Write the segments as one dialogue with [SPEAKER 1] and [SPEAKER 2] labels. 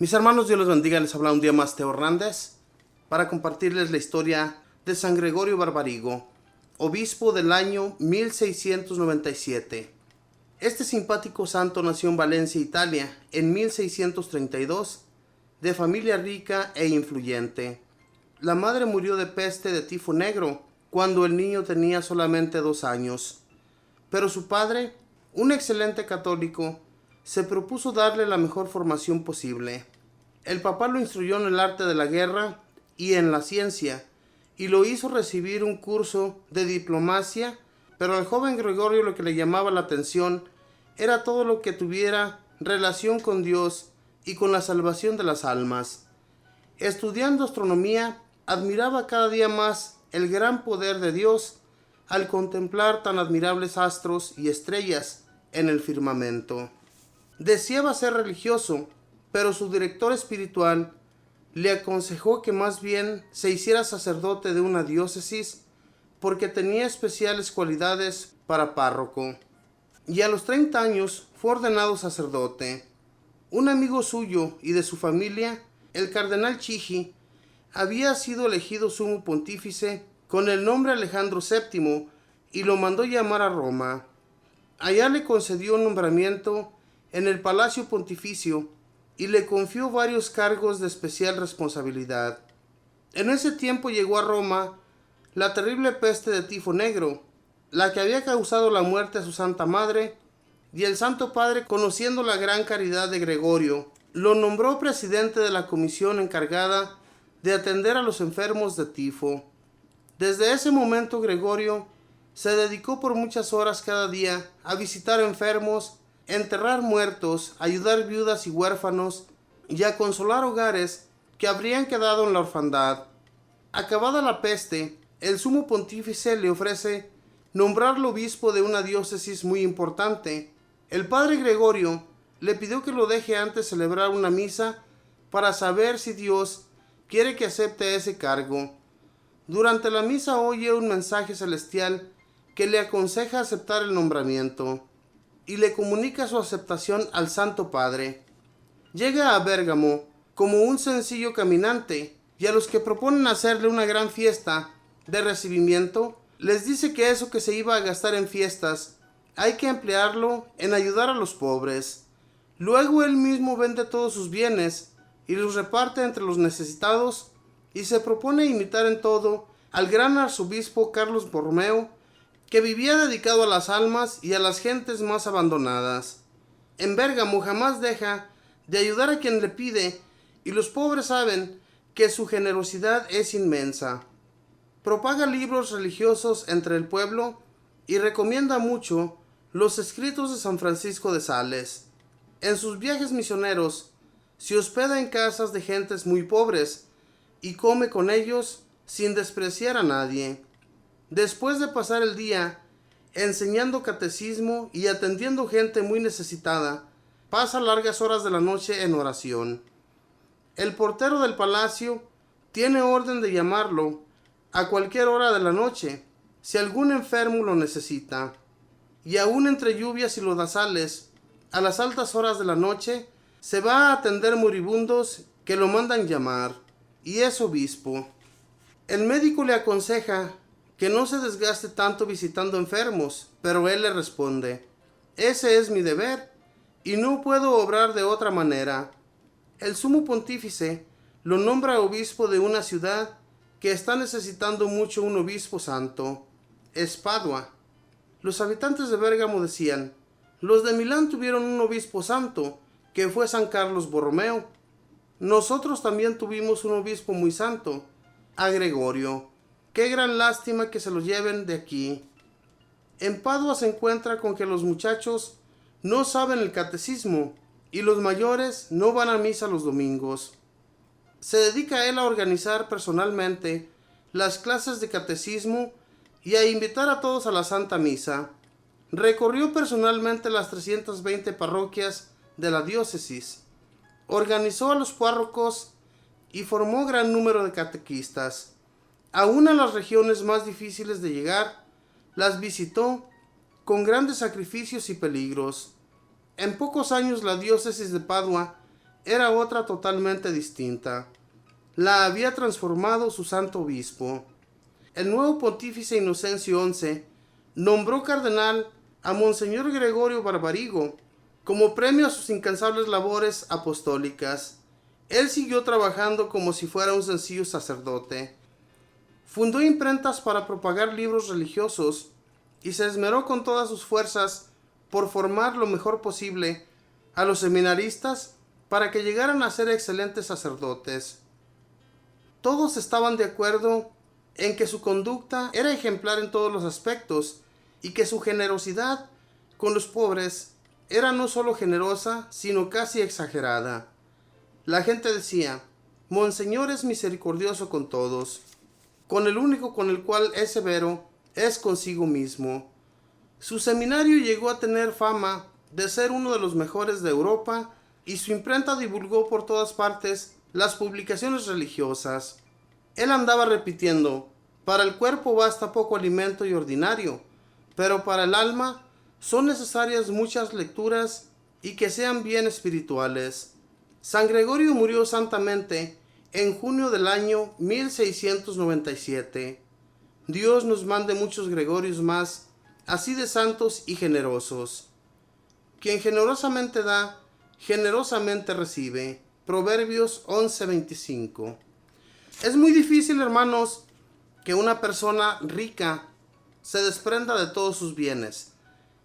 [SPEAKER 1] Mis hermanos, Dios los bendiga. Les habla un día más Teo Hernández para compartirles la historia de San Gregorio Barbarigo, obispo del año 1697. Este simpático santo nació en Valencia, Italia, en 1632, de familia rica e influyente. La madre murió de peste de tifo negro cuando el niño tenía solamente 2 años. Pero su padre, un excelente católico, se propuso darle la mejor formación posible. El papá lo instruyó en el arte de la guerra y en la ciencia, y lo hizo recibir un curso de diplomacia, pero al joven Gregorio lo que le llamaba la atención era todo lo que tuviera relación con Dios y con la salvación de las almas. Estudiando astronomía, admiraba cada día más el gran poder de Dios al contemplar tan admirables astros y estrellas en el firmamento. Deseaba ser religioso, pero su director espiritual le aconsejó que más bien se hiciera sacerdote de una diócesis porque tenía especiales cualidades para párroco. Y a los 30 años fue ordenado sacerdote. Un amigo suyo y de su familia, el cardenal Chigi, había sido elegido sumo pontífice con el nombre Alejandro VII y lo mandó llamar a Roma. Allá le concedió un nombramiento en el Palacio Pontificio y le confió varios cargos de especial responsabilidad. En ese tiempo llegó a Roma la terrible peste de tifo negro, la que había causado la muerte a su Santa Madre, y el Santo Padre, conociendo la gran caridad de Gregorio, lo nombró presidente de la comisión encargada de atender a los enfermos de tifo. Desde ese momento Gregorio se dedicó por muchas horas cada día a visitar enfermos, enterrar muertos, ayudar viudas y huérfanos y a consolar hogares que habrían quedado en la orfandad. Acabada la peste, el sumo pontífice le ofrece nombrarlo obispo de una diócesis muy importante. El padre Gregorio le pidió que lo deje antes celebrar una misa para saber si Dios quiere que acepte ese cargo. Durante la misa oye un mensaje celestial que le aconseja aceptar el nombramiento y le comunica su aceptación al Santo Padre. Llega a Bérgamo como un sencillo caminante y a los que proponen hacerle una gran fiesta de recibimiento les dice que eso que se iba a gastar en fiestas hay que emplearlo en ayudar a los pobres. Luego él mismo vende todos sus bienes y los reparte entre los necesitados y se propone imitar en todo al gran arzobispo Carlos Borromeo, que vivía dedicado a las almas y a las gentes más abandonadas. En Bérgamo jamás deja de ayudar a quien le pide y los pobres saben que su generosidad es inmensa. Propaga libros religiosos entre el pueblo y recomienda mucho los escritos de San Francisco de Sales. En sus viajes misioneros se hospeda en casas de gentes muy pobres y come con ellos sin despreciar a nadie. Después de pasar el día enseñando catecismo y atendiendo gente muy necesitada, pasa largas horas de la noche en oración. El portero del palacio tiene orden de llamarlo a cualquier hora de la noche, si algún enfermo lo necesita. Y aún entre lluvias y lodazales, a las altas horas de la noche, se va a atender moribundos que lo mandan llamar, y es obispo. El médico le aconseja que no se desgaste tanto visitando enfermos, pero él le responde: ese es mi deber, y no puedo obrar de otra manera. El sumo pontífice lo nombra obispo de una ciudad que está necesitando mucho un obispo santo. Es Padua. Los habitantes de Bérgamo decían: los de Milán tuvieron un obispo santo, que fue San Carlos Borromeo. Nosotros también tuvimos un obispo muy santo, a Gregorio. Qué gran lástima que se lo lleven de aquí. En Padua se encuentra con que los muchachos no saben el catecismo y los mayores no van a misa los domingos. Se dedica él a organizar personalmente las clases de catecismo y a invitar a todos a la Santa Misa. Recorrió personalmente las 320 parroquias de la diócesis. Organizó a los párrocos y formó gran número de catequistas. Aún a las regiones más difíciles de llegar, las visitó con grandes sacrificios y peligros. En pocos años la diócesis de Padua era otra totalmente distinta. La había transformado su santo obispo. El nuevo pontífice Inocencio XI nombró cardenal a Monseñor Gregorio Barbarigo como premio a sus incansables labores apostólicas. Él siguió trabajando como si fuera un sencillo sacerdote. Fundó imprentas para propagar libros religiosos y se esmeró con todas sus fuerzas por formar lo mejor posible a los seminaristas para que llegaran a ser excelentes sacerdotes. Todos estaban de acuerdo en que su conducta era ejemplar en todos los aspectos y que su generosidad con los pobres era no solo generosa, sino casi exagerada. La gente decía: Monseñor es misericordioso con todos. Con el único con el cual es severo es consigo mismo. Su seminario llegó a tener fama de ser uno de los mejores de Europa y su imprenta divulgó por todas partes las publicaciones religiosas. Él andaba repitiendo: para el cuerpo basta poco alimento y ordinario, pero para el alma son necesarias muchas lecturas y que sean bien espirituales. San Gregorio murió santamente en junio del año 1697. Dios nos mande muchos Gregorios más, así de santos y generosos. Quien generosamente da, generosamente recibe. Proverbios 11:25. Es muy difícil, hermanos, que una persona rica se desprenda de todos sus bienes.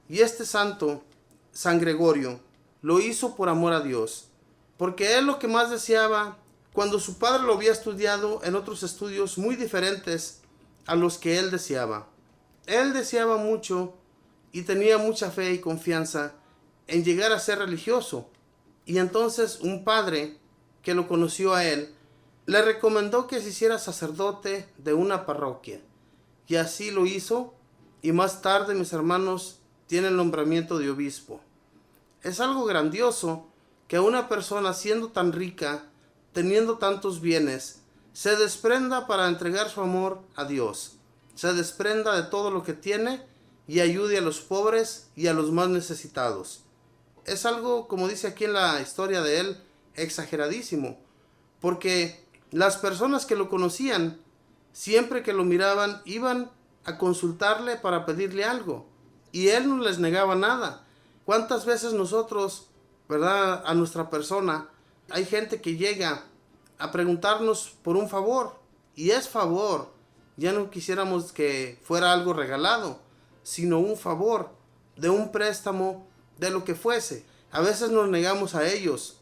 [SPEAKER 1] Y este santo, San Gregorio, lo hizo por amor a Dios, porque él lo que más deseaba, cuando su padre lo había estudiado en otros estudios muy diferentes a los que él deseaba mucho y tenía mucha fe y confianza en llegar a ser religioso. Y entonces un padre que lo conoció a él le recomendó que se hiciera sacerdote de una parroquia. Y así lo hizo, y más tarde, mis hermanos, tiene el nombramiento de obispo. Es algo grandioso que una persona siendo tan rica, teniendo tantos bienes, se desprenda para entregar su amor a Dios, se desprenda de todo lo que tiene y ayude a los pobres y a los más necesitados. Es algo, como dice aquí en la historia de él, exageradísimo, porque las personas que lo conocían, siempre que lo miraban, iban a consultarle para pedirle algo, y él no les negaba nada. ¿Cuántas veces nosotros, verdad, a nuestra persona, hay gente que llega a preguntarnos por un favor, y es favor, ya no quisiéramos que fuera algo regalado, sino un favor, de un préstamo, de lo que fuese? A veces nos negamos a ellos,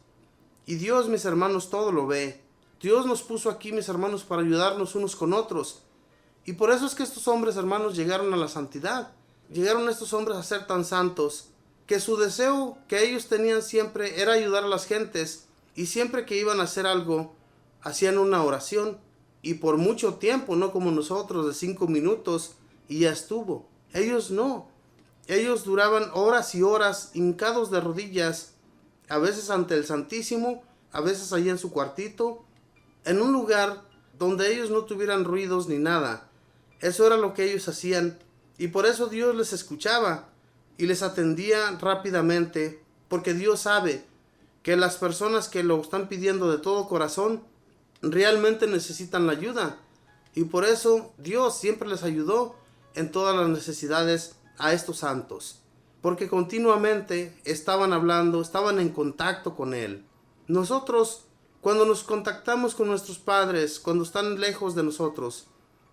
[SPEAKER 1] y Dios, mis hermanos, todo lo ve. Dios nos puso aquí, mis hermanos, para ayudarnos unos con otros. Y por eso es que estos hombres, hermanos, llegaron a la santidad. Llegaron estos hombres a ser tan santos, que su deseo que ellos tenían siempre era ayudar a las gentes, y siempre que iban a hacer algo, hacían una oración, y por mucho tiempo, no como nosotros de 5 minutos y ya estuvo. Ellos no. Ellos duraban horas y horas hincados de rodillas, a veces ante el Santísimo, a veces allí en su cuartito, en un lugar donde ellos no tuvieran ruidos ni nada. Eso era lo que ellos hacían, y por eso Dios les escuchaba y les atendía rápidamente, porque Dios sabe que las personas que lo están pidiendo de todo corazón realmente necesitan la ayuda, y por eso Dios siempre les ayudó en todas las necesidades a estos santos, porque continuamente estaban hablando, estaban en contacto con Él. Nosotros, cuando nos contactamos con nuestros padres, cuando están lejos de nosotros,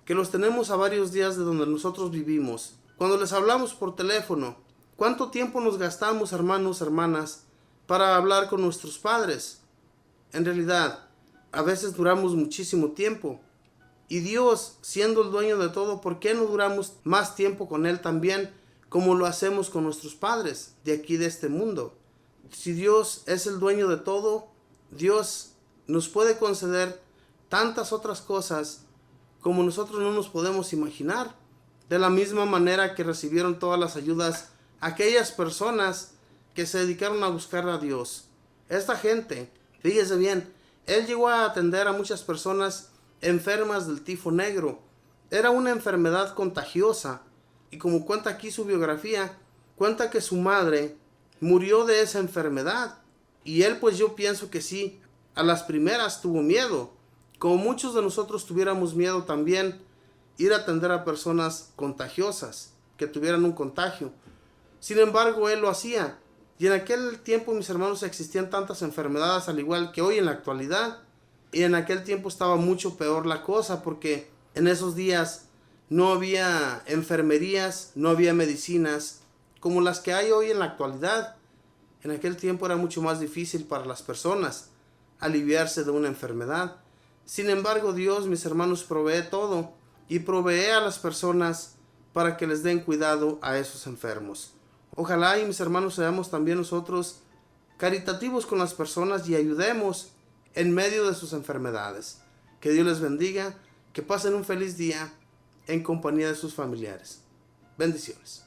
[SPEAKER 1] que los tenemos a varios días de donde nosotros vivimos, cuando les hablamos por teléfono, ¿cuánto tiempo nos gastamos, hermanos, hermanas, para hablar con nuestros padres? En realidad, a veces duramos muchísimo tiempo. Y Dios, siendo el dueño de todo, ¿por qué no duramos más tiempo con Él también, como lo hacemos con nuestros padres de aquí, de este mundo? Si Dios es el dueño de todo, Dios nos puede conceder tantas otras cosas como nosotros no nos podemos imaginar. De la misma manera que recibieron todas las ayudas aquellas personas que se dedicaron a buscar a Dios. Esta gente, fíjese bien, Él llegó a atender a muchas personas enfermas del tifo negro. Era una enfermedad contagiosa, y como cuenta aquí su biografía, cuenta que su madre murió de esa enfermedad. Y él, pues yo pienso que sí, a las primeras tuvo miedo, como muchos de nosotros tuviéramos miedo también ir a atender a personas contagiosas, que tuvieran un contagio. Sin embargo, él lo hacía. Y en aquel tiempo, mis hermanos, existían tantas enfermedades al igual que hoy en la actualidad. Y en aquel tiempo estaba mucho peor la cosa, porque en esos días no había enfermerías, no había medicinas como las que hay hoy en la actualidad. En aquel tiempo era mucho más difícil para las personas aliviarse de una enfermedad. Sin embargo, Dios, mis hermanos, provee todo y provee a las personas para que les den cuidado a esos enfermos. Ojalá y mis hermanos seamos también nosotros caritativos con las personas y ayudemos en medio de sus enfermedades. Que Dios les bendiga, que pasen un feliz día en compañía de sus familiares. Bendiciones.